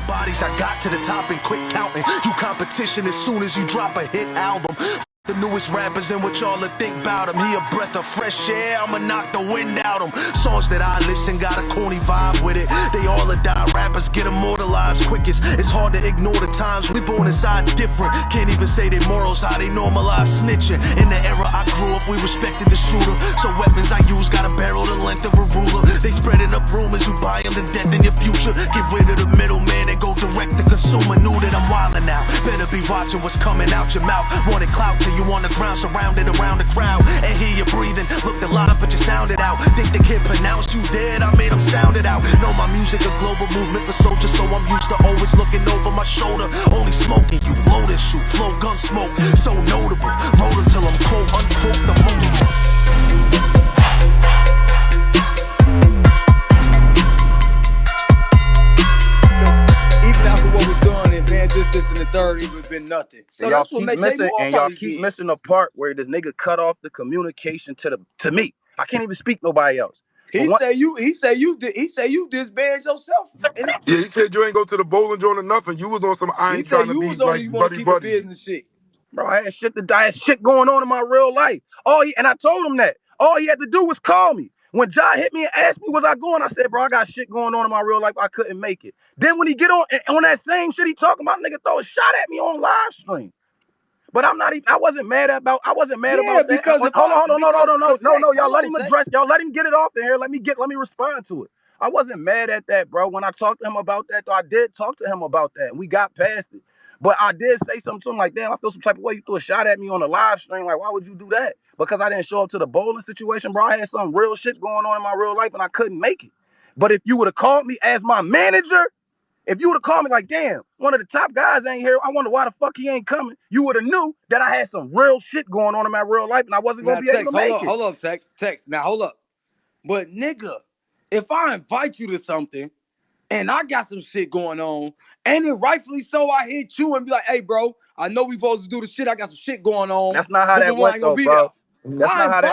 Bodies, I got to the top and quit counting. You competition as soon as you drop a hit album. The newest rappers and what y'all think about him. He a breath of fresh air, I'ma knock the wind out him. Songs that I listen got a corny vibe with it. They all are die rappers, get immortalized quickest. It's hard to ignore the times we born inside different. Can't even say their morals, how they normalize snitching. In the era I grew up, we respected the shooter. So weapons I use got a barrel the length of a ruler. They spreading up rumors, you buy them to death in your future. Get rid of the middleman and go direct to consumer. Knew that I'm wildin' now, better be watching what's coming out your mouth. Wanted clout till you on the ground, surrounded around the crowd. And hear you breathing, looked alive but you sounded out. Think they can pronounce you dead, I made them sound it out. Know my music a global movement for soldiers, so I'm used to always looking over my shoulder. Only smoking, you load and shoot, flow gun smoke, so notable. Roll until I'm quote unquote the most. This and the third even been nothing. So y'all keep missing, and y'all keep missing the part where this nigga cut off the communication to me. I can't even speak nobody else. He say you disband yourself. Yeah, he said you ain't go to the bowling joint or nothing. You was on some I ain't trying to be like buddy. Business shit. Bro, I had shit going on in my real life. And I told him that. All he had to do was call me. When Ja hit me and asked me was I going, I said, bro, I got shit going on in my real life. I couldn't make it. Then when he get on that same shit he talking about, nigga throw a shot at me on live stream. But I wasn't mad about that. Because hold on. No, y'all let him address, y'all let him get it off in here. Let me respond to it. I wasn't mad at that, bro. When I talked to him about that, though, I did talk to him about that. And we got past it. But I did say something to him like, damn, I feel some type of way. You threw a shot at me on a live stream. Like, why would you do that? Because I didn't show up to the bowling situation, bro. I had some real shit going on in my real life and I couldn't make it. But if you would have called me as my manager, if you would have called me like, damn, one of the top guys ain't here, I wonder why the fuck he ain't coming, you would have knew that I had some real shit going on in my real life and I wasn't going to be able to make it. Hold up, text. Now, hold up. But, nigga, if I invite you to something and I got some shit going on, and then rightfully so, I hit you and be like, hey, bro, I know we supposed to do the shit. I got some shit going on. That's not how that went, though, bro. Why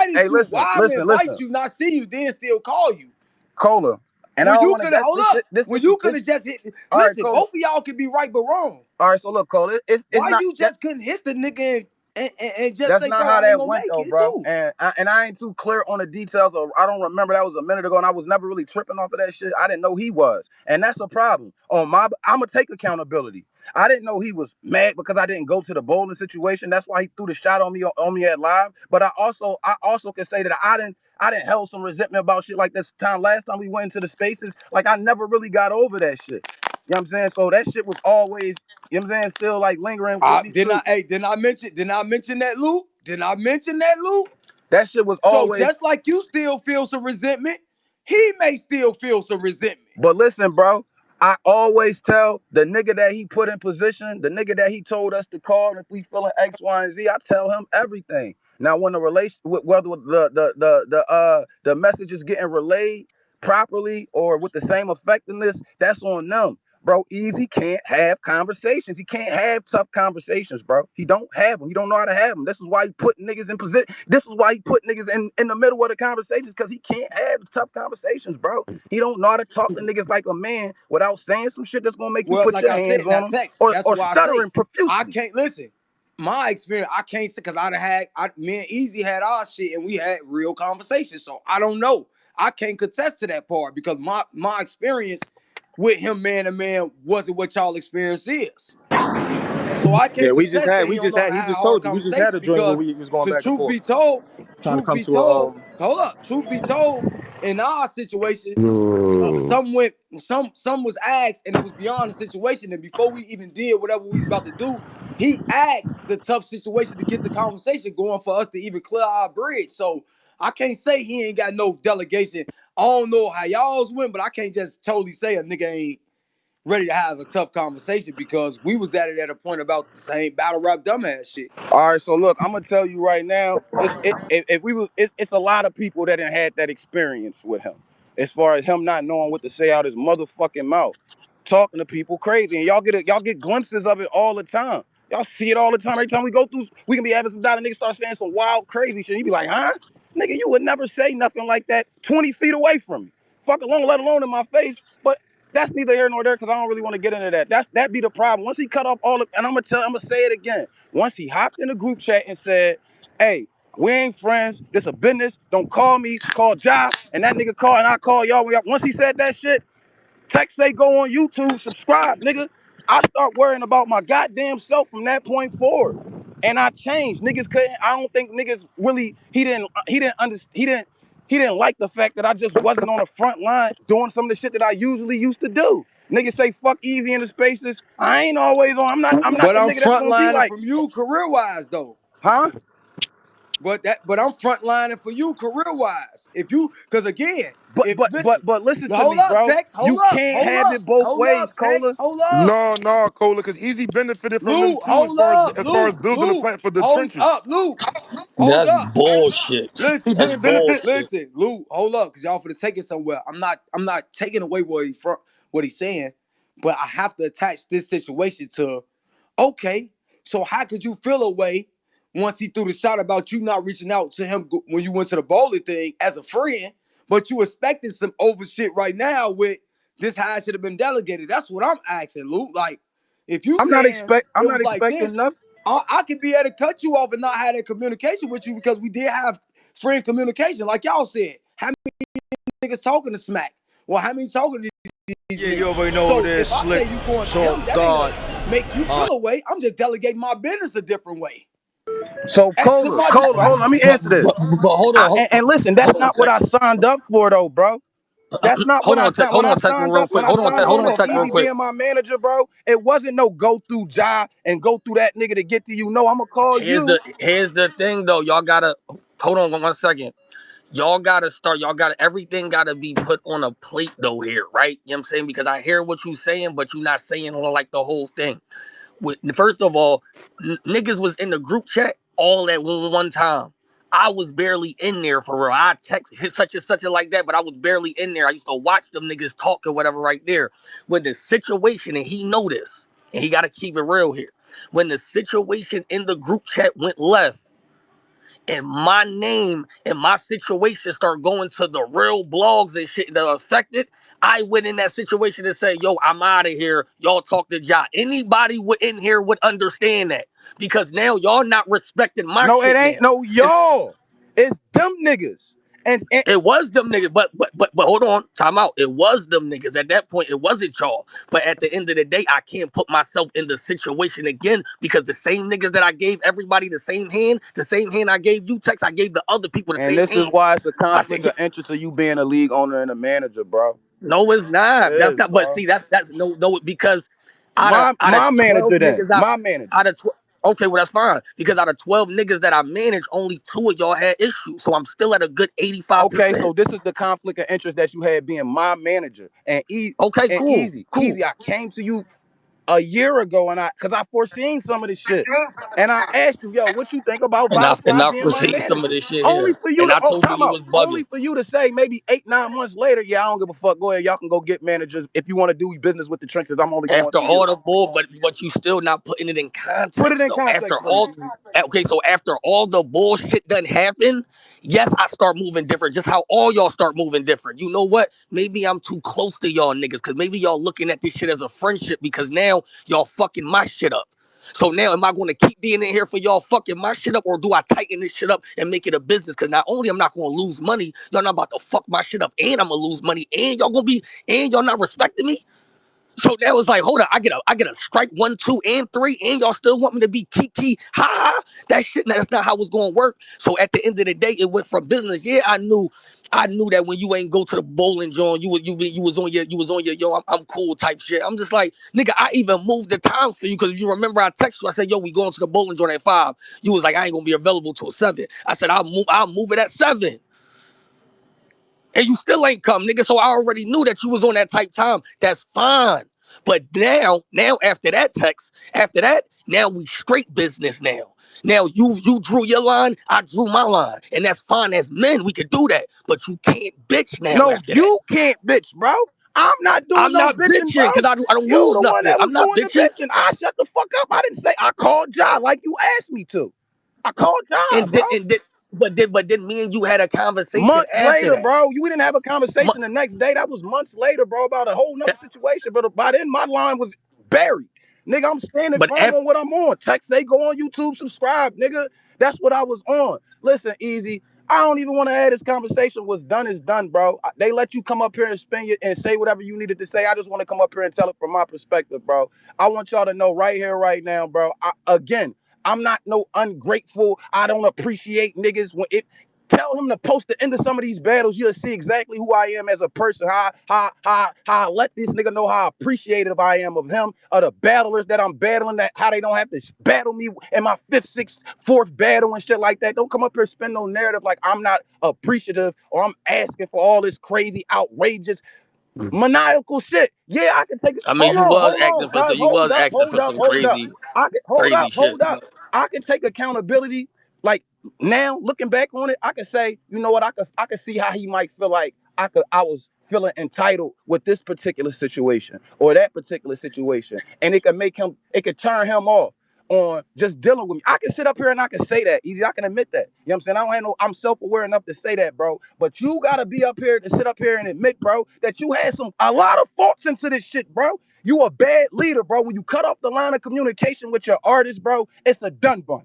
invite you, not see you, then still call you? Cola. And when you could have, hold up. When you could have just hit, listen, both of y'all could be right but wrong. All right, so look, Cole, why you just couldn't hit the nigga and just that's say, not bro, how I ain't that gonna went, make though, it, bro. And I ain't too clear on the details. I don't remember. That was a minute ago, and I was never really tripping off of that shit. I didn't know he was, and that's a problem. I'm gonna take accountability. I didn't know he was mad because I didn't go to the bowling situation. That's why he threw the shot on me at live. But I also can say that I didn't held some resentment about shit like this last time we went into the spaces. Like, I never really got over that shit. You know what I'm saying? So that shit was always, you know what I'm saying, still like lingering with me. Didn't I mention that, Luke? That shit was always. So just like you still feel some resentment, he may still feel some resentment. But listen, bro, I always tell the nigga that he put in position, the nigga that he told us to call if we feeling X, Y, and Z, I tell him everything. Now, when the relation, whether the message is getting relayed properly or with the same effectiveness, that's on them. Bro, Eazy can't have conversations. He can't have tough conversations, bro. He don't have them. He don't know how to have them. This is why he put niggas in position. This is why he put niggas in the middle of the conversations, because he can't have tough conversations, bro. He don't know how to talk to niggas like a man without saying some shit that's gonna make you put your hands on them or stuttering profusely. I can't listen. My experience, I can't say, because me and Eazy had our shit and we had real conversations. So I don't know. I can't contest to that part because my experience with him man to man wasn't what y'all experience is. So I can't. Yeah, he just told you. We just had a joint where we was going back and forth. Truth be told, in our situation, some was asked and it was beyond the situation. And before we even did whatever we was about to do, he asked the tough situation to get the conversation going for us to even clear our bridge. So I can't say he ain't got no delegation. I don't know how y'all's went, but I can't just totally say a nigga ain't ready to have a tough conversation because we was at it at a point about the same battle rap dumbass shit. All right, so look, I'm gonna tell you right now, it's a lot of people that done had that experience with him, as far as him not knowing what to say out his motherfucking mouth, talking to people crazy, and y'all get glimpses of it all the time. Y'all see it all the time. Every time we go through, we can be having some niggas start saying some wild, crazy shit. You be like, huh? Nigga, you would never say nothing like that 20 feet away from me. Fuck alone, let alone in my face. But That's neither here nor there because I don't really want to get into that. That be the problem. Once he cut off all of, and I'm gonna say it again. Once he hopped in the group chat and said, "Hey, we ain't friends. This a business. Don't call me. Call Ja." And that nigga call and I call y'all. Once he said that shit, text say go on YouTube, subscribe, nigga. I start worrying about my goddamn self from that point forward. And I changed. Niggas couldn't. I don't think niggas really. He didn't like the fact that I just wasn't on the front line doing some of the shit that I usually used to do. Niggas say fuck Eazy in the spaces. I ain't always on. I'm not But the I'm nigga that's gonna be frontlining like, from you career wise though. huh? But I'm frontlining for you career wise. If you, because again, But if but but listen, but listen to hold me, up, bro. Tex, You can't have it both hold ways, up, Tex, Cola. hold up. No, Cola, because Eazy benefited from this Lou, too, hold up, as far as building the Lou, plant for the hold trenches. up, Lou, hold That's up. bullshit. He Listen, That's didn't benefit. bullshit. listen, Lou, hold up, because y'all for to take it somewhere. I'm not taking away what he's saying, but I have to attach this situation to, okay, so how could you feel a way once he threw the shot about you not reaching out to him when you went to the bowling thing as a friend, but you expecting some over shit right now with this how it should have been delegated? That's what I'm asking, Luke. Like, if you saying I'm it not was like expecting this, nothing. I could be able to cut you off and not have that communication with you because we did have friend communication, like y'all said. How many niggas talking to Smack? Well, how many talking to these Yeah, niggas? you already know what So it is, if I say Slick. you going to So, him, that ain't God. gonna make you feel a way. I'm just delegating my business a different way. So And to Cola, my Cola, hold on, let me But, answer this. but hold on, And listen, hold that's on, not what Tech. I signed up for though, bro. That's not what Hold I on, Tech. signed. When Hold I on, Tech, signed real up, quick. Hold on, Tech. Hold on on, with Tech, real Eazy quick. being my manager, bro, it wasn't no go through Ja and go through that nigga to get to you. No, I'ma call you. Here's the thing though. Y'all gotta hold on 1 second. Y'all gotta start. Y'all gotta everything gotta be put on a plate though here, right? You know what I'm saying? Because I hear what you saying, but you're not saying like the whole thing. First of all, niggas was in the group chat all at one time. I was barely in there for real. I text such and such and like that, but I was barely in there. I used to watch them niggas talk or whatever right there. When the situation, and he know this, and he got to keep it real here. When the situation in the group chat went left, and my name and my situation start going to the real blogs and shit that are affected, I went in that situation and say, yo, I'm out of here. Y'all talk to Ja. Anybody in here would understand that because now y'all not respecting my No, it shit ain't now. no y'all. It's them niggas. And It was them niggas, but hold on, time out. It was them niggas. At that point, it wasn't y'all. But at the end of the day, I can't put myself in the situation again because the same niggas that I gave everybody the same hand I gave you, Tex, I gave the other people the and same this is hand. why it's a I said, conflict of interest of you being a league owner and a manager, bro. no, it's It not. That's is, not. But bro. see, that's no because out of My 12 manager then. niggas My manager. out of 12. Okay, well that's fine because out of 12 niggas that I managed, only 2 of y'all had issues, so I'm still at a good Okay, 85%. so this is the conflict of interest that you had being my manager Okay, and cool, cool. Easy. I came to you a year ago and because I foreseen some of this shit. And I asked you, yo, what you think about And Butterfly I being my foresee some of manager? this shit Only here, for you and to I told you time you out. was Only bugging. for you to say maybe 8, 9 months later, yeah, I don't give a fuck. Go ahead, y'all can go get managers. If you want to do business with the trenches, I'm only going After through you. all the bull, but you still not putting it in Put it context in though. After context for me, all, Easy. okay, so after all the bullshit done happened, yes, I start moving different. Just how all y'all start moving different. You know what? Maybe I'm too close to y'all niggas because maybe y'all looking at this shit as a friendship because now y'all fucking my shit up. So now am I going to keep being in here for y'all fucking my shit up or do I tighten this shit up and make it a business? Because not only I'm not going to lose money, y'all not about to fuck my shit up and I'm going to lose money and y'all going to be, and y'all not respecting me. So that was like, hold on, I get a strike 1, 2, and 3, and y'all still want me to be kiki, ha ha. That shit, that's not how it's gonna work. So at the end of the day, it went from business. Yeah, I knew that when you ain't go to the bowling joint, you was on your yo, I'm cool type shit. I'm just like, nigga, I even moved the times for you because if you remember I texted you, I said, yo, we going to the bowling joint at 5. You was like, I ain't gonna be available till 7. I said, I'll move it at 7. And you still ain't come, nigga. So I already knew that you was on that tight time. That's fine. But now after that text, after that, now we straight business now. Now you drew your line, I drew my line. And that's fine. As men, we could do that. But you can't bitch now No, after that. you can't bitch, bro. I'm not doing I'm no not bitching, bro. bitching because I don't You lose the one nothing. that was I'm not doing the bitching. bitching. I shut the fuck up. I didn't say I called Ja like you asked me to. I called Ja, And bro. did but then me and you had a conversation Months after later, that. bro. We didn't have a Mo- conversation the next day. That was months later, bro, about a whole nother situation. But by then, my line was buried. Nigga, I'm standing But firm on what I'm on. Text, say, go on YouTube, subscribe, nigga. That's what I was on. Listen, Eazy, I don't even want to have this conversation. What's done is done, bro. They let you come up here and spin your and say whatever you needed to say. I just want to come up here and tell it from my perspective, bro. I want y'all to know right here, right now, bro. Again, I'm not no ungrateful. I don't appreciate niggas when it. Tell him to post the end of some of these battles. You'll see exactly who I am as a person. How I let this nigga know how appreciative I am of him, of the battlers that I'm battling, that how they don't have to battle me in my fifth, sixth, fourth battle and shit like that. Don't come up here and spin no narrative like I'm not appreciative or I'm asking for all this crazy, outrageous, maniacal shit. Yeah, I can take it. I mean, Hold on, cuz. you was acting for some Hold up. crazy, I can crazy shit. hold up. I can take accountability. Like now, looking back on it, I can say, you know what, I could see how he might feel like I was feeling entitled with this particular situation or that particular situation. And it could turn him off on just dealing with me. I can sit up here and I can say that easy. I can admit that. You know what I'm saying? I'm self-aware enough to say that, bro. But you gotta be up here to sit up here and admit, bro, that you had a lot of faults into this shit, bro. You a bad leader, bro. When you cut off the line of communication with your artist, bro, it's a done bun.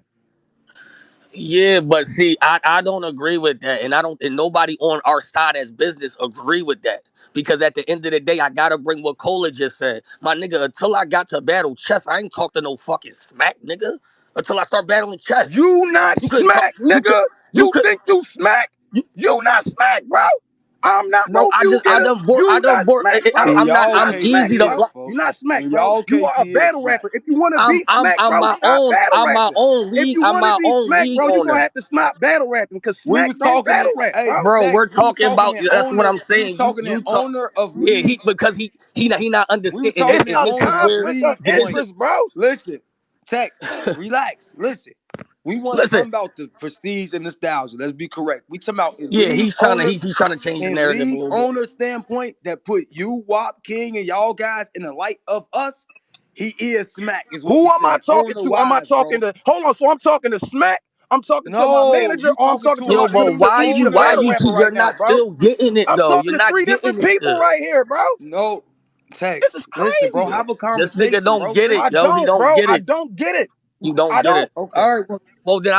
Yeah, but see, I don't agree with that, and nobody on our side as business agree with that. Because at the end of the day, I gotta bring what Cola just said. My nigga, until I got to battle chess, I ain't talk to no fucking smack, nigga. Until I start battling chess. You not You couldn't talk smack, nigga. you You could think you smack? you You not smack, bro. I'm not bro, no view getter. I You done not bored smack, bro. In You y'all not I'm case, smack, he easy to bro. is, block. You folks. not smack, In bro. y'all You case, are a he is battle smack. rapper. If you want to be smack, bro, stop battle I'm my rapping. own If league, you I'm want to my be own smack, league bro, you're gonna owner. have to stop battle rapping because We smack was don't talking battle to, rap, hey, bro. Bro, Tex, we're we was talking talking about in that's what owner, I'm we was saying. talking in You talk owner of yeah, league. he not We was understanding, talking It's in and a this is owner of where conflict of league but this point. interest, bro. Listen, Tex, relax, listen. We weren't listen, talking about the prestige and nostalgia. Let's be correct. We talking about in yeah, league owner, he's trying to change the in narrative a league little bit. owner standpoint that put you, Wop, King, and y'all guys in the light of us. He is smack, is what Who we am I saying. talking Owner to? Am I wise, talking bro. to? Hold on. So I'm talking to Smack. I'm talking to my No, manager, you or I'm talking talking to to Yo, bro, the Eazy, the why owner. battle rapper you're right now, not bro. still getting it I'm though? talking You're to not three getting different it people still. right here, bro. No, This Tex. is Listen, bro. crazy. Have a This nigga conversation, don't bro. get it, I yo. He Listen. don't, don't bro. get I it. don't get it. You don't I get don't. it. Okay. All right. Well, then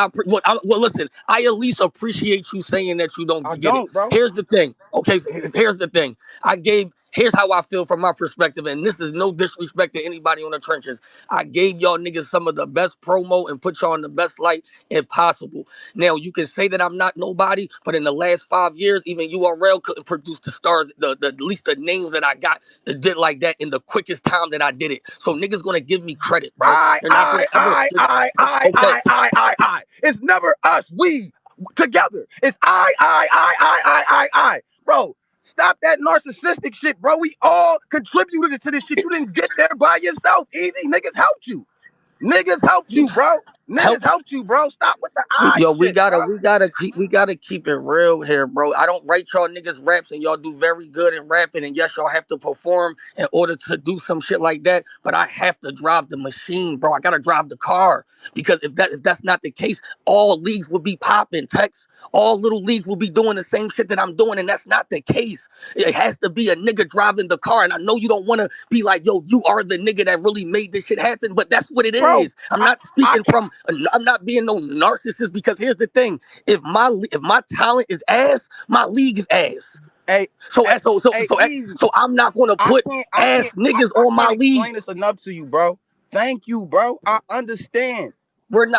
well, listen. I at least appreciate you saying that you don't I get it. don't, bro. Here's the thing. Okay, so here's the thing. Here's how I feel from my perspective, and this is no disrespect to anybody on the trenches. I gave y'all niggas some of the best promo and put y'all in the best light impossible. Now you can say that I'm not nobody, but in the last 5 years, even URL couldn't produce the stars, the at least the names that I got that did like that in the quickest time that I did it. So niggas gonna give me credit, bro. They're not gonna ever. Okay. It's never us. We together. It's I. Bro, stop that narcissistic shit, bro. We all contributed to this shit. You didn't get there by yourself. Easy. Niggas helped you. Niggas helped You you, bro. Niggas help. helped you, bro. Stop with the I Yo, shit, bro. we gotta keep it real here, bro. I don't write y'all niggas raps and y'all do very good in rapping, and yes, y'all have to perform in order to do some shit like that. But I have to drive the machine, bro. I gotta drive the car because if that's not the case, all leagues will be popping. Text. All little leagues will be doing the same shit that I'm doing, and that's not the case. It has to be a nigga driving the car, and I know you don't want to be like, yo, you are the nigga that really made this shit happen, but that's what it Bro, is. I'm I, not I speaking can't. from, I'm not being no narcissist because here's the thing: if my talent is ass, my league is ass. Hey, So hey, so so hey, so easy. so I'm not gonna I put can't, I can't, ass niggas I on my can't league. explain this enough to you, bro. Thank you, bro. I understand.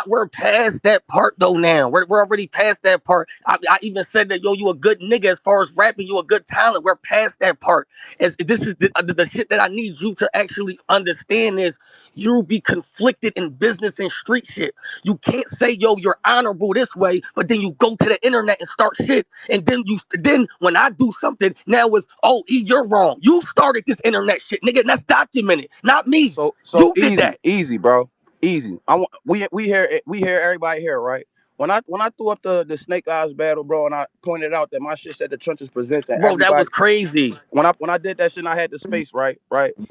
We're past that part though now. We're already past that part. I even said that yo, you a good nigga as far as rapping, you a good talent. We're past that part. As this is the shit that I need you to actually understand is you'll be conflicted in business and street shit. You can't say yo, you're honorable this way, but then you go to the internet and start shit. And then when I do something, now it's oh E, you're wrong. You started this internet shit, nigga, and that's documented, not me. So You did that. easy, bro, easy. I want we hear everybody here, right? When I threw up the Snake Eyes battle, bro, and I pointed out that my shit said the Trenches presents and Bro, that was everybody crazy. when I did that shit and I had the space, right.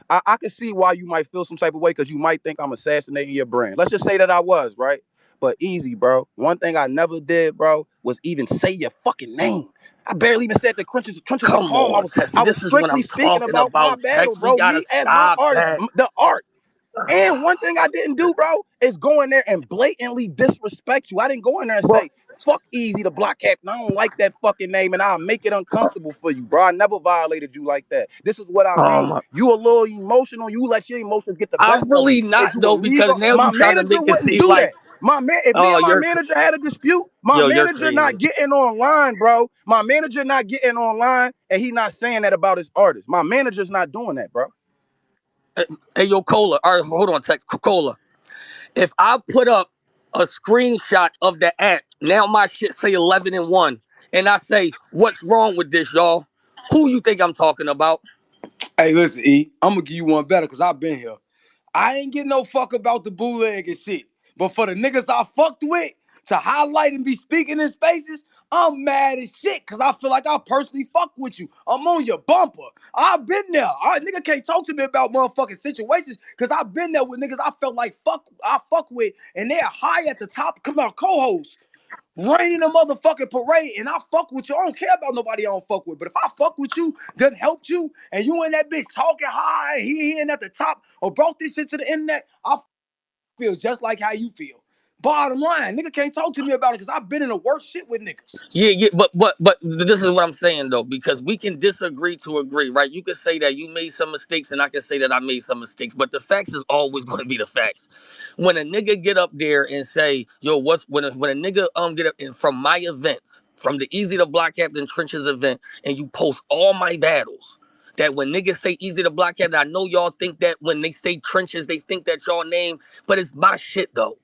I could see why you might feel some type of way because you might think I'm assassinating your brand. Let's just say that I was, right? But Eazy, bro. One thing I never did, bro, was even say your fucking name. I barely even said the crunches of Come calm. on, Tessie. I was This is what strictly I'm speaking talking about my about, battle, Tex. We bro. gotta Me as my stop artist, that. the art. And one thing I didn't do, bro, is go in there and blatantly disrespect you. I didn't go in there and Bro, say, fuck Eazy the Block Captain. I don't like that fucking name and I'll make it uncomfortable for you, bro. I never violated you like that. This is what I mean. my, You a little emotional. You let your emotions get the I'm best of you. really not Is you a though, because legal? now you My trying to manager make it wouldn't seem do like, that. If me oh, and my manager had a dispute, my you're manager crazy. not getting online, bro. My manager not getting online and he not saying that about his artist. My manager's not doing that, bro. Hey, yo, Cola. All right, hold on, Tex. Cola. If I put up a screenshot of the app, now my shit say 11-1, and I say, what's wrong with this, y'all? Who you think I'm talking about? Hey, listen, E, I'm gonna give you one better because I've been here. I ain't getting no fuck about the bootleg and shit. But for the niggas I fucked with to highlight and be speaking in spaces, I'm mad as shit because I feel like I personally fuck with you. I'm on your bumper. I've been there. Nigga can't talk to me about motherfucking situations because I've been there with niggas I felt like I fuck with and they're high at the top. Come on, co-host. Raining a motherfucking parade, and I fuck with you. I don't care about nobody I don't fuck with. But if I fuck with you, done helped you, and you in that bitch talking high, he and at the top, or brought this shit to the internet, I feel just like how you feel. Bottom line, nigga can't talk to me about it because I've been in the worst shit with niggas. Yeah, but this is what I'm saying though, because we can disagree to agree, right? You can say that you made some mistakes, and I can say that I made some mistakes, but the facts is always going to be the facts. When a nigga get up there and say, "Yo, when a nigga get up and from my events, from the Eazy the Block Captain Trenches event, and you post all my battles." That when niggas say Eazy the Block Captain, I know y'all think that when they say Trenches, they think that y'all name, but it's my shit though.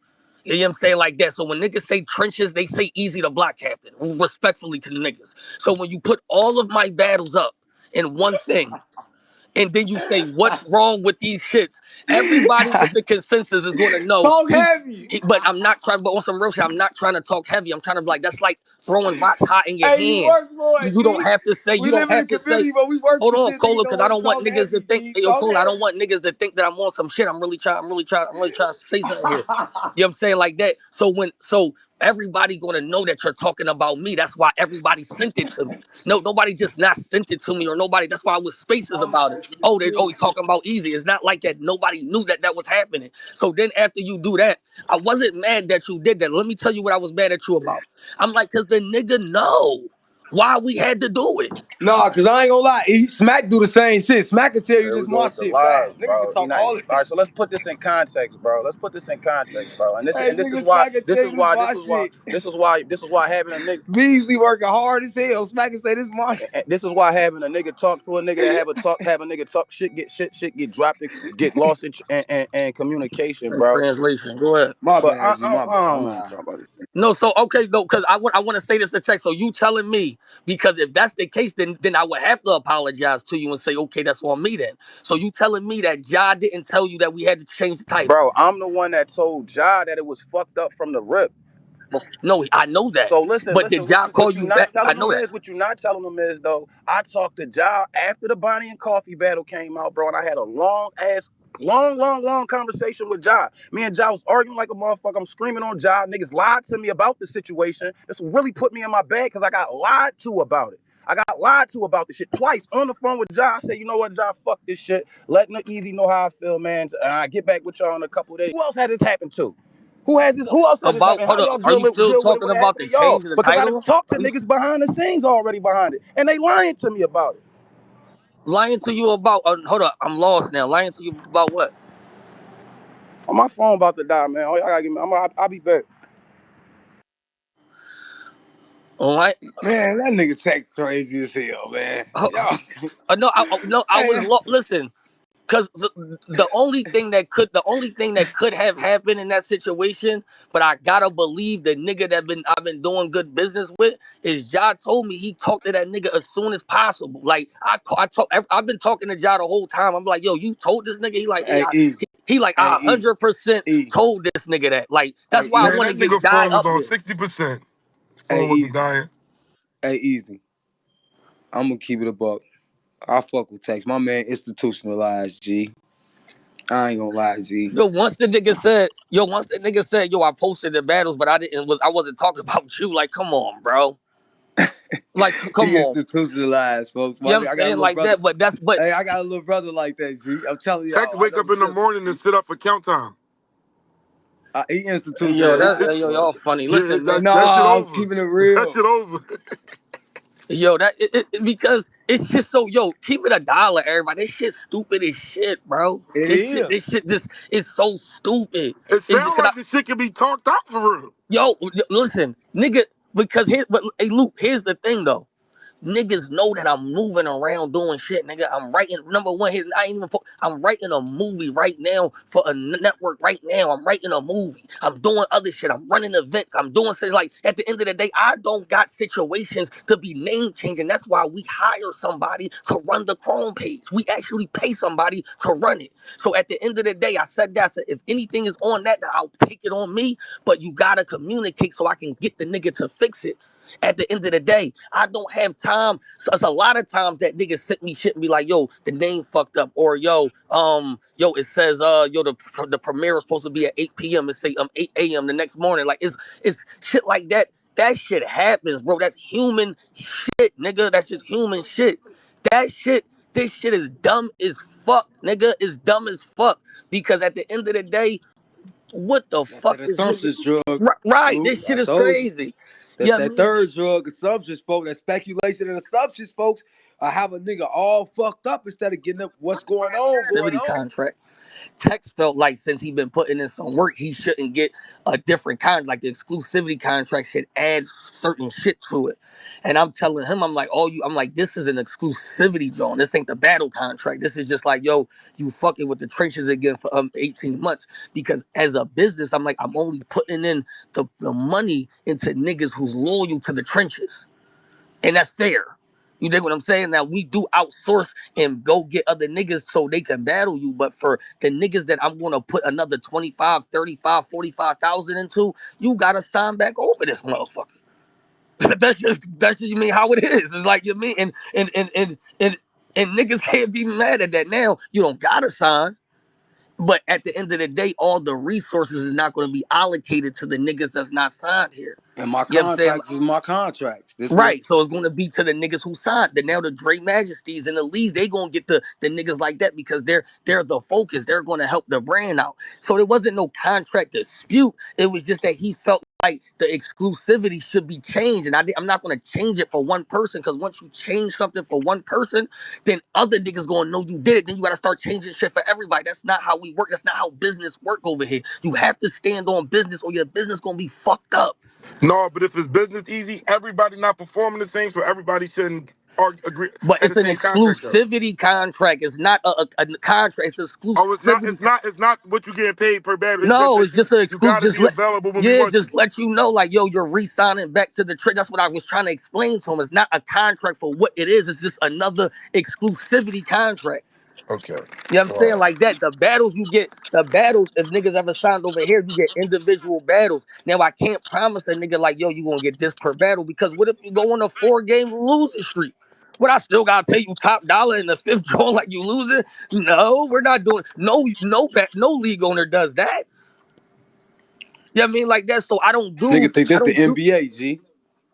You know what I'm saying? Like that. So when niggas say Trenches, they say Eazy the Block Captain, respectfully to the niggas. So when you put all of my battles up in one thing, and then you say, what's wrong with these shits? Everybody with the consensus is going to know Talk heavy. but I'm not trying, but on some real shit, I'm not trying to talk heavy. I'm trying to be like, that's like throwing rocks hot in your Hey, you hand. work for it, You don't E. have to say, We live in a community, but we work hold for on, shit, nigga. Cola, Don't because I want to don't want talk niggas to heavy, think, G. hey, yo, Talk Cola, I don't heavy. want niggas to think that I'm on some shit. I'm really trying to say something here. You know what I'm saying? Like that. So everybody gonna know that you're talking about me. That's why everybody sent it to me. No, nobody just not sent it to me or nobody. That's why I was spaces about it. Oh, they're always talking about Eazy. It's not like that. Nobody knew that was happening. So then after you do that, I wasn't mad that you did that. Let me tell you what I was mad at you about. I'm like, cause the nigga know why we had to do it. Nah, cause I ain't gonna lie, E. Smack do the same shit. Smack can tell you There this we go my with the shit lies, fast. Niggas can bro. He talk not all all right. this. So let's put this in context, bro. Let's put this in context, bro. And Hey, this is nigga, why Smack can tell you this my shit. having a nigga. Beasley working hard as hell. Smack can say this my shit. And this is why having a nigga talk to a nigga that have a nigga talk shit get dropped and get lost in communication, In bro. translation, go ahead. My But bad, G, my bad. I I'm don't want high. to talk about this. No, so okay, no, because I want to say this to text. So you telling me, because if that's the case, then I would have to apologize to you and say, okay, that's on me then. So you telling me that Ja didn't tell you that we had to change the title? Bro, I'm the one that told Ja that it was fucked up from the rip. No, I know that. So listen, But did listen. Ja call What you you back? not I telling know them that. is what you not telling them is though. I talked to Ja after the Bonnie and Coffee battle came out, bro, and I had a long conversation with Ja. Me and Ja was arguing like a motherfucker. I'm screaming on Ja. Niggas lied to me about the situation. This really put me in my bag because I got lied to about it. I got lied to about this shit twice on the phone with Ja. I said, you know what, Ja, fuck this shit. Letting the Eazy know how I feel, man. I get back with y'all in a couple of days. Who else had this happen to? Who has this? Who else had this About happen? How hold up, y'all are you still deal with it talking when it about happened the to y'all? change of the Because I done title? talked to Are you niggas behind the scenes already behind it, and they lying to me about it. lying to you about? Hold up, I'm lost now. Lying to you about what? Oh, my phone about to die, man. Oh, y'all gotta give me. I'll be back. All right. Man, that nigga tech crazy as hell, man. Y'all. No, I was Hey, listen. Because the only thing that could have happened in that situation, but I gotta believe the nigga that I've been doing good business with is Ja told me he talked to that nigga as soon as possible. Like I've been talking to Ja the whole time. I'm like, yo, you told this nigga? He like, yeah, hey, E. he like Hey, I E. 100% E. told this nigga that. Like Hey, that's why I E. Man, want to that get nigga Ja phone is up on there. 60%. Hey, Phone with the Easy. guy. Hey, Easy. I'm gonna keep it a buck. I fuck with Tex. My man institutionalized, G. I ain't gonna lie, Z. Once the nigga said, yo, I posted the battles, but I wasn't talking about you. Like, come on, bro. Like, come He on. institutionalized, folks. You know what I I'm got a saying? little Like brother. that, but Hey, I got a little brother like that, G. I'm telling Text y'all, I wake know up the in the shit. morning and sit up for count time. He yo, institutionalized, y'all folks. funny. Yeah, Listen, man. that shit Nah, I'm over. keeping it That real. shit over. Yo, because it's just so keep it $1, everybody. This shit stupid as shit, bro. It is. This shit just it's so stupid. It It's sounds because like the shit can be talked out for real. listen, nigga, because hey Luke, here's the thing though. Niggas know that I'm moving around doing shit, nigga. I'm writing number one hit. I'm writing a movie right now for a network right now. I'm writing a movie. I'm doing other shit. I'm running events. I'm doing shit. Like at the end of the day, I don't got situations to be name changing. That's why we hire somebody to run the Chrome page. We actually pay somebody to run it. So at the end of the day, I said that. I said if anything is on that, then I'll take it on me. But you gotta communicate so I can get the nigga to fix it. At the end of the day, I don't have time. So it's a lot of times that niggas sent me shit and be like, yo, the name fucked up. Or it says the premiere is supposed to be at 8 p.m. It say 8 a.m. the next morning. Like it's shit like that. That shit happens, bro. That's human shit, nigga. That's just human shit. This shit is dumb as fuck, nigga. It's dumb as fuck. Because at the end of the day, what the That's fuck that is nigga? assumptions drug. Right, Luke, this I shit is told you. crazy. That's Yeah, that me. third drug, assumptions, folks. That speculation and assumptions, folks. I have a nigga all fucked up instead of getting up what's going on. Exclusivity contract. Tex felt like since he been putting in some work, he shouldn't get a different kind. Like the exclusivity contract should add certain shit to it. And I'm telling him, I'm like, this is an exclusivity zone. This ain't the battle contract. This is just like, yo, you fucking with the trenches again for 18 months. Because as a business, I'm like, I'm only putting in the money into niggas who's loyal to the trenches. And that's fair. You dig what I'm saying? Now we do outsource and go get other niggas so they can battle you. But for the niggas that I'm gonna put another 25, 35, 45,000 into, you gotta sign back over this motherfucker. That's just you mean how it is. It's like you mean and niggas can't be mad at that now. You don't gotta sign. But at the end of the day, all the resources is not going to be allocated to the niggas that's not signed here. And my You know what I'm saying? contracts is my contracts. This what Right, so it's gonna be to the niggas who signed. Now the Dre Majesties and the Lees, they gonna get the niggas like that because they're the focus. They're gonna help the brand out. So there wasn't no contract dispute. It was just that he felt like the exclusivity should be changed, and I'm not gonna change it for one person because once you change something for one person, then other niggas gonna know you did it. Then you gotta start changing shit for everybody. That's not how we work. That's not how business work over here. You have to stand on business, or your business gonna be fucked up. No, but if it's business easy, everybody not performing the same, so everybody shouldn't agree But have it's the an same contract though. exclusivity contract. It's not a contract. It's Oh, it's not. exclusivity. It's not what you getting paid per battle. It's just No, that it's just an you exclusive. got to be available when we want you. Just let you know, like, yo, you're re-signing back to the trade. That's what I was trying to explain to him. It's not a contract for what it is. It's just another exclusivity contract. Okay. You know what I'm All saying? right. Like that. The battles, if niggas ever signed over here, you get individual battles. Now, I can't promise a nigga like, yo, you gonna get this per battle because what if you go on a 4-game losing streak? What I still gotta pay you top dollar in the fifth draw like you losing? No, we're not doing no league owner does that. You know what I mean? Like that. So nigga think I this the don't do NBA, G.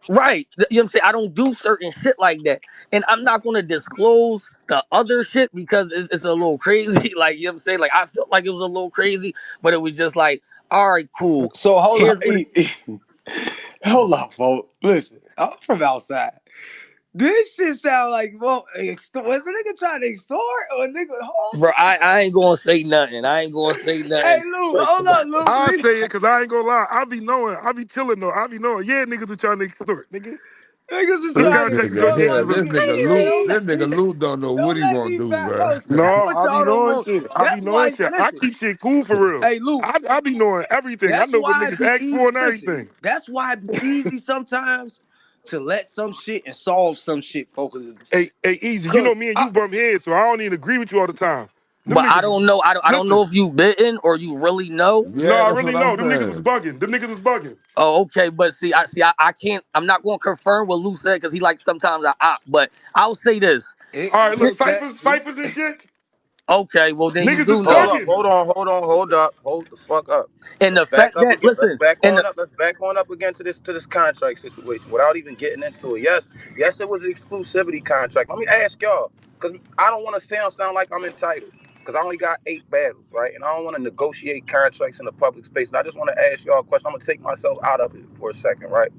right. You know what I'm saying? I don't do certain shit like that. And I'm not gonna disclose the other shit because it's a little crazy. Like, you know what I'm saying? Like I felt like it was a little crazy, but it was just like, all right, cool. So hold Here's up, what it, hold up, folks. Listen, I'm from outside. This shit sound like, well, was the nigga trying to extort or nigga? Hold. bro. I ain't gonna say nothing. I ain't gonna say Hey, nothing. Luke, But hold up, Luke. I say it because I ain't gonna lie. I be knowing. I be chilling though. I be knowing. Yeah, niggas are trying to extort, nigga. Niggas is Them trying to contract Nigga extort my here, negotiations look nigga here. this nigga Luke don't know what Don't he let gonna me do, back. bro. Oh, see, that's No, what I be y'all don't knowing want. shit. I be That's knowing why, shit. I listen, keep shit cool for real. hey, Luke, I be knowing everything. I that's know what why it niggas be ask for easy. and Listen, everything. that's why it be easy sometimes to let some shit and solve some shit, folks. Hey, Easy. You know Cause me and you bump heads, so I don't even agree with you all the time. Them but I niggas is don't know. I don't know listen. if you bitten or you really know. No, Yeah, I that's really what I'm know. Them niggas was saying. bugging. Them niggas was bugging. Oh, okay, but I can't. I'm not going to confirm what Lou said because he like sometimes I opt. But I'll say this: All right, look, real chat, ciphers and shit. Okay, well then you Niggas is do Hold know. up, thugging. hold on, hold up, hold the fuck up. And Let's the back fact up that again. Let's listen, back and on up. Let's back on up again to this contract situation without even getting into it. Yes, it was an exclusivity contract. Let me ask y'all, because I don't want to sound like I'm entitled, because I only got 8 battles, right? And I don't want to negotiate contracts in the public space. And I just want to ask y'all a question. I'm gonna take myself out of it for a second, right?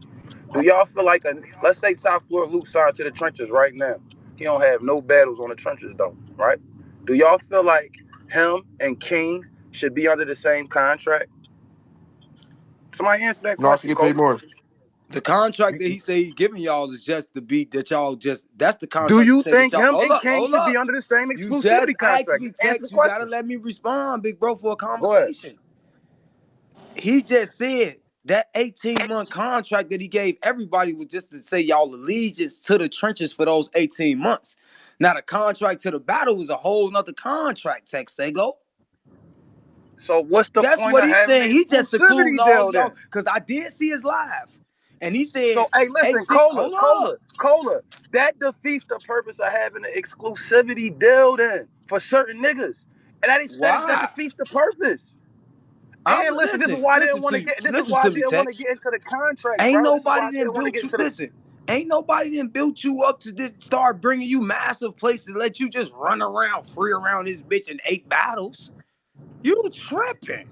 Do y'all feel like let's say top floor Luke signed to the trenches right now? He don't have no battles on the trenches though, right? Do y'all feel like him and King should be under the same contract? Somebody answer that No, I should question, get paid Cole. more. The contract that he say he giving y'all is just the beat that y'all just. That's the Do contract that you said that think y'all. him Hold and up, King hold should be up. under the same You just exclusivity asked contract? me, Just answer the text. You gotta question. let me respond, big bro, for a Go ahead. conversation. He just said that 18-month contract that he gave everybody was just to say y'all allegiance to the trenches for those 18 months. Now the contract to the battle is a whole nother contract, Texago. So what's the That's point what of he's having saying. an He just secluding exclusivity all deal y'all. then? Cause I did see his live. And he So said hey, listen, 18. Hold up. Cola. That defeats the purpose of having an exclusivity deal then for certain niggas. And that Why? defeats the purpose. I'm And listen, this is listen, why I didn't listen want to to you. get. This is Listen why I to me, didn't want to Tex. get into the contract, Ain't bro. This is why nobody I didn't didn't want to built get you. into the. Listen, ain't nobody didn't built you up to this, start bringing you massive places, let you just run around free around this bitch in 8 battles. You tripping?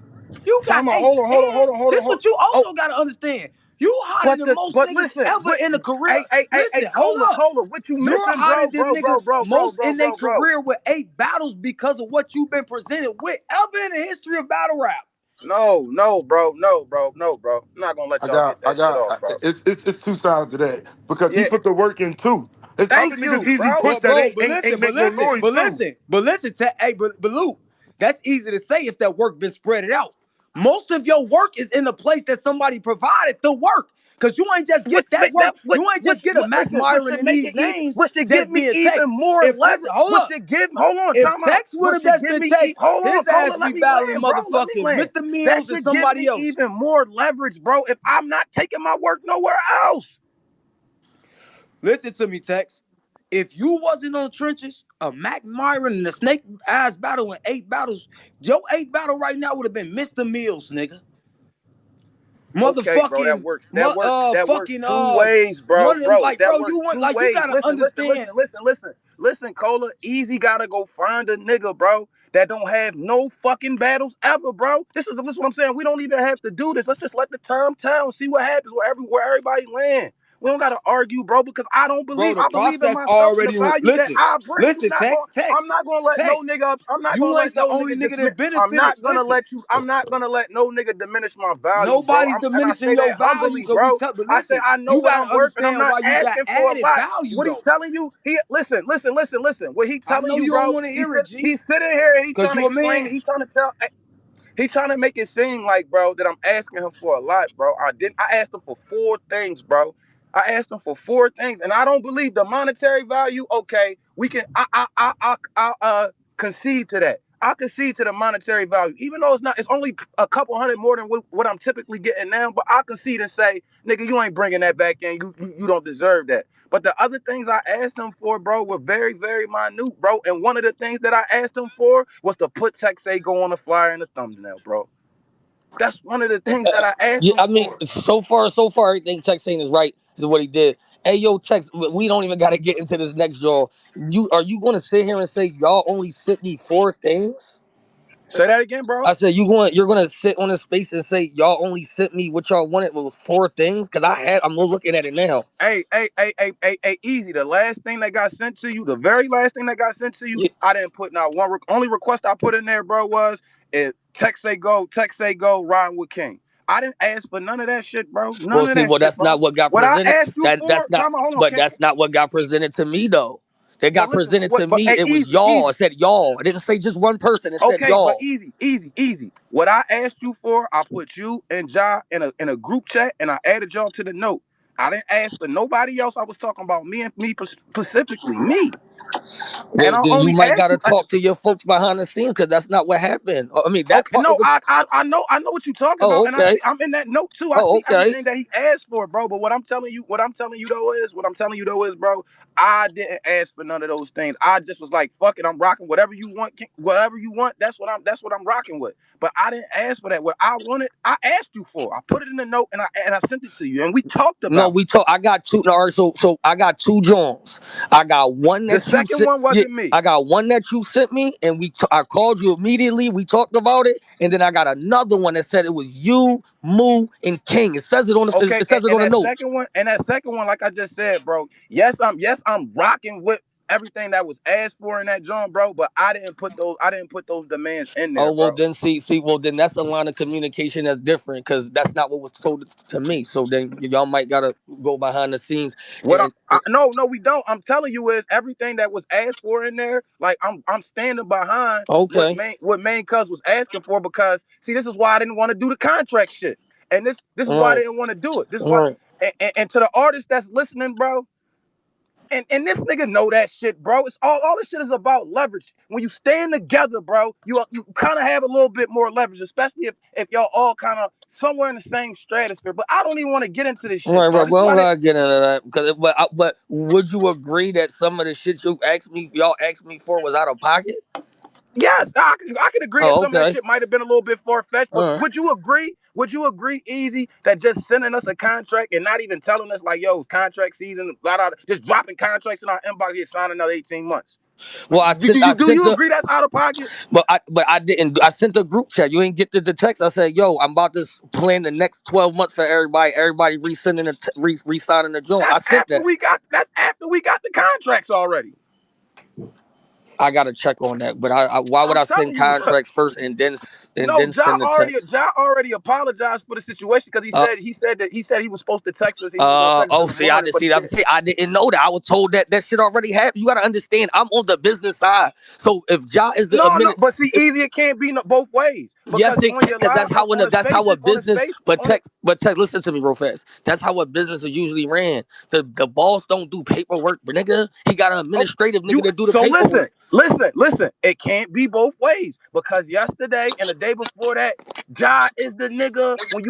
You got Time out. 8, Hold on. and Hold on. Hold on. Hold on. this Hold on. what you Oh, also gotta understand. You hotter than most but niggas listen. ever What? in a career. Hey, Listen, hold up. Cola. What you You're missing, hotter bro? than Bro, bro, niggas bro, bro, most bro, in their bro, bro. career with 8 battles because of what you've been presented with ever in the history of battle rap. No, bro, no, bro, no, bro. I'm not gonna let y'all get I that shit got. off, bro. It's two sides to that because he Yeah, put the work in too. There's other thank niggas you, easy bro. push But that bro, ain't make no noise too. but listen to hey, but Luke, that's easy to say if that work been spread out. Most of your work is in the place that somebody provided the work. Cause you ain't just Which get that work, you ain't which just get a what Mac listen, which Myron should and make these it even, names which should give just me being even text. more If listen, leverage. hold Which up. should give hold on, If time out. Tex would Which have should just give been me text, hold on, his Cola, ass let be me battling land, bro. Let me motherfucking land. Mr. That Mills and should give somebody me else. even more leverage, bro, if I'm not taking my work nowhere else. Listen to me, Tex. If you wasn't on trenches, a Mac Myron and a Snake Eyes battle in 8 battles, your 8 battle right now would have been Mr. Mills, nigga. Okay, bro, Motherfucking, that works fucking, two ways, one bro. of them, Bro, like, that bro, works you want, two like, you ways. gotta understand, Listen, Cola. Easy gotta go find a nigga, bro, that don't have no fucking battles ever, bro. This is what I'm saying. We don't even have to do this. Let's just let the time tell and see what happens where everybody land. We don't gotta argue, bro, because bro. The I believe in process myself and the already. value that Listen, I bring. listen, I'm Tex, not gonna let no Tex. nigga. I'm not gonna You let ain't the no only nigga nigga dismiss. that benefited. Listen, I'm not gonna let no nigga diminish my value, bro. nobody's And I diminishing say your that value humbly, because we bro. tell. But I say listen, I know you what gotta I'm worth, and I'm understand not why you got asking for a added lot. value What he though. telling you? He listen. What he I telling know you, you don't bro? want to hear it, G, He's sitting here and he because trying to you a explain. man. He trying to tell. He trying to make it seem like, bro, that I'm asking him for a lot, bro. I didn't. I asked him for 4 things, bro. I asked him for 4 things, and I don't believe the monetary value. Okay, we can. Concede to that. I concede to the monetary value, even though it's not. It's only a couple hundred more than what I'm typically getting now. But I concede and say, nigga, you ain't bringing that back in. You don't deserve that. But the other things I asked him for, bro, were very, very minute, bro. And one of the things that I asked him for was to put Texago on the flyer in the thumbnail, bro. That's one of the things that I asked Yeah, him I mean, for. so far, everything Tex saying is right. Is what he did. Hey, yo, Tex, we don't even got to get into this next, y'all. You going to sit here and say y'all only sent me 4 things? Say that again, bro. I said you're going to sit on this space and say y'all only sent me what y'all wanted was 4 things because I'm looking at it now. Easy. The last thing that got sent to you, the very last thing that got sent to you, Yeah. I didn't put not one. Only request I put in there, bro, was if Texago, riding with King. I didn't ask for none of that shit, bro. None Well, of see, that well, shit, that's bro. not what got What I presented. asked you for, That's not. time out, hold on, But that's not what got presented to me though. They but got listen, presented to but me. hey, It was y'all. easy. I said y'all. I didn't say just one person. It said Okay, but y'all. easy. What I asked you for, I put you and Ja in a group chat, and I added y'all to the note. I didn't ask for nobody else. I was talking about me and me specifically, me. Well, And I then you only might asked gotta you. talk to your folks behind the scenes because that's not what happened. I mean, that Okay, part of no, the. I know what you're talking Oh, about, and okay. I'm in that note too. I Oh, see okay. everything that he asked for, bro. But what I'm telling you though is, bro, I didn't ask for none of those things. I just was like, fuck it, I'm rocking whatever you want, whatever you want. That's what I'm rocking with. But I didn't ask for that. What I wanted, I asked you for. I put it in the note and I sent it to you, and we talked No, about it. we talk. I got two. No, all right, so I got two Jones. I got one The that you second sent. one Yeah, wasn't me. I got one that you sent me, and I called you immediately. We talked about it, and then I got another one that said it was you, Moo, and King. It says it on the. Okay, It says it on the note. and that second one, like I just said, bro. I'm rocking with everything that was asked for in that joint, bro. But I didn't put those demands in there, Oh well, bro. then see, well then that's a line of communication that's different because that's not what was told to me. So then y'all might gotta go behind the scenes What and no, we don't. I'm telling you is everything that was asked for in there. Like I'm standing behind okay, what main cuz was asking for because see, this is why I didn't want to do the contract shit, and this is why I all didn't want to do it. This is right, why, all right. and to the artist that's listening, bro. And this nigga know that shit, bro. It's all this shit is about leverage. When you stand together, bro, you kind of have a little bit more leverage, especially if y'all all kind of somewhere in the same stratosphere. But I don't even want to get into this shit, Right, bro. right. This is Well, why I'm they. not getting into that because, but would you agree that some of the shit y'all asked me for, was out of pocket? Yes, I could agree that Oh, some of that okay. shit might have been a little bit far fetched. But All right. would you agree? Would you agree, Easy, that just sending us a contract and not even telling us like, yo, contract season, blah, blah, just dropping contracts in our inbox, get signed another 18 months? Well, Do you agree that's out of pocket? but I didn't. I sent the group chat. You ain't get the text. I said, "Yo, I'm about to plan the next 12 months for everybody. Everybody resending re-signing the joint." I sent that. That's after we got the contracts already. I gotta check on that. But why would I'm I send telling you. contracts first and No, then send the text? Ja already apologized for the situation because Uh, he said he was supposed to text us. He was gonna text us in the see, I morning, didn't but he see that. didn't. See, I didn't know that. I was told that that shit already happened. You gotta understand, I'm on the business side. So if Ja is the No, admin, but see, easy. It can't be both ways yes, because it on can, your because live, that's how a on his business. face, on it. But text. Listen to me real fast. That's how a business is usually ran. The boss don't do paperwork, but nigga, he got an Oh, administrative nigga you. to do the So paperwork. listen. It can't be both ways because yesterday and the day before that, Ja is the nigga. When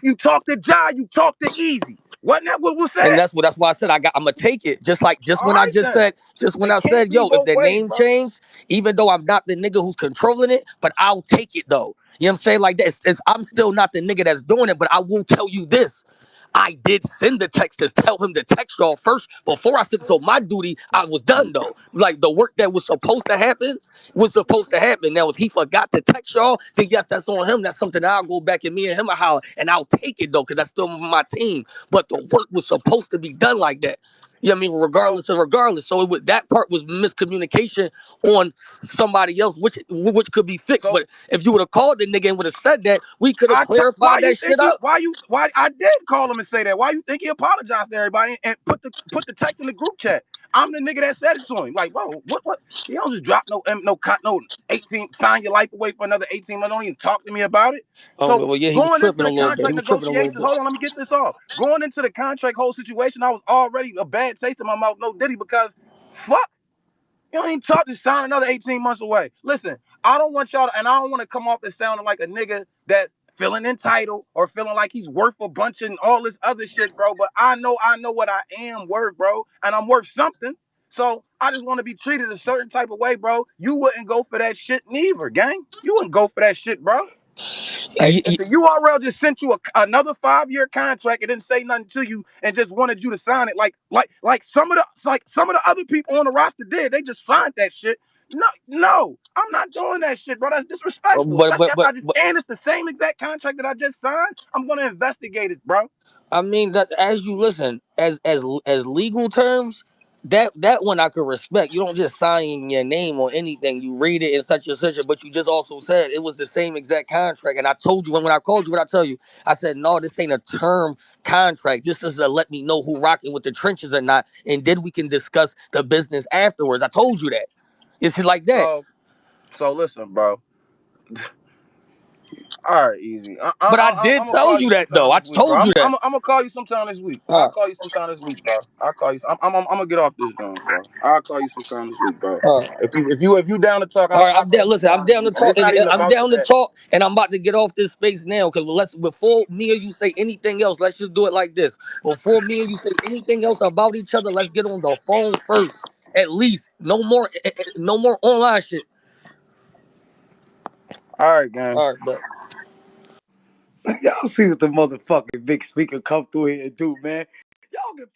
you talk to Ja, you talk to Easy. Wasn't that what was And said? that's why I said I'm gonna take it. Just All when I right just then. said, just when It I can't said, be yo, if both the ways, name bro. changed, even though I'm not the nigga who's controlling it, but I'll take it though. You know what I'm saying? Like that. I'm still not the nigga that's doing it, but I will tell you this. I did send the text to tell him to text y'all first before I sent. So my duty, I was done though. Like the work that was supposed to happen was supposed to happen. Now if he forgot to text y'all, then yes, that's on him. That's something that I'll go back and me and him will holler, and I'll take it though, because that's still my team. But the work was supposed to be done like that. You know what I mean? So Regardless. So that part was miscommunication on somebody else, which could be fixed. so But if you would have called the nigga and would have said that, we could have why clarified you that think shit up. why I did call him and say that? Why you think he apologized to everybody and put the text in the group chat? I'm the nigga that said it to him. Like, bro, what? You don't just drop no 18, sign your life away for another 18 months. Don't even talk to me about it. Oh So well, yeah, he was going into tripping a the little bit. He contract was tripping a little negotiations, bit. hold on, let me get this off. Going into the contract whole situation, I was already a bad taste in my mouth, no Diddy, because fuck. You don't even talk to sign another 18 months away. Listen, I don't want y'all to, and I don't want to come off as sounding like a nigga that feeling entitled or feeling like he's worth a bunch and all this other shit, bro. But I know what I am worth, bro, and I'm worth something. So I just want to be treated a certain type of way, bro. You wouldn't go for that shit neither, gang. You wouldn't go for that shit, bro. Hey, Y- if the URL just sent you another 5-year contract and didn't say nothing to you and just wanted you to sign it, like some of the other people on the roster did, they just signed that shit. No, I'm not doing that shit, bro. That's disrespectful. but Especially but after but I just but and it's the same exact contract that I just signed. I'm gonna investigate it, bro. I mean that as you listen, as legal terms, that one I could respect. You don't just sign your name on anything. You read it in such and such. But you just also said it was the same exact contract. And I told you when I called you, what I tell you, I said no, this ain't a term contract. This is to let me know who rocking with the trenches or not, and then we can discuss the business afterwards. I told you that. It's like that. So listen, bro. All right, easy. But I I'm did gonna tell call you you that sometime though. I this week, bro. told you that. I'm gonna call you sometime this week. All I'll right. call you sometime this week, bro. I'll call you. I'm gonna get off this joint, bro. I'll call you sometime this week, bro. All right. If you down to talk, All right, I'll I'm call down. you Listen, I'm sometime this down to week. And talk. it's not even I'm about down to that. talk, and I'm about to get off this space now. Because before me or you say anything else, let's just do it like this. Before me and you say anything else about each other, let's get on the phone first. At least, no more online shit. All right, gang. All right, bet. Y'all see what the motherfucking big speaker come through here and do, man. Y'all get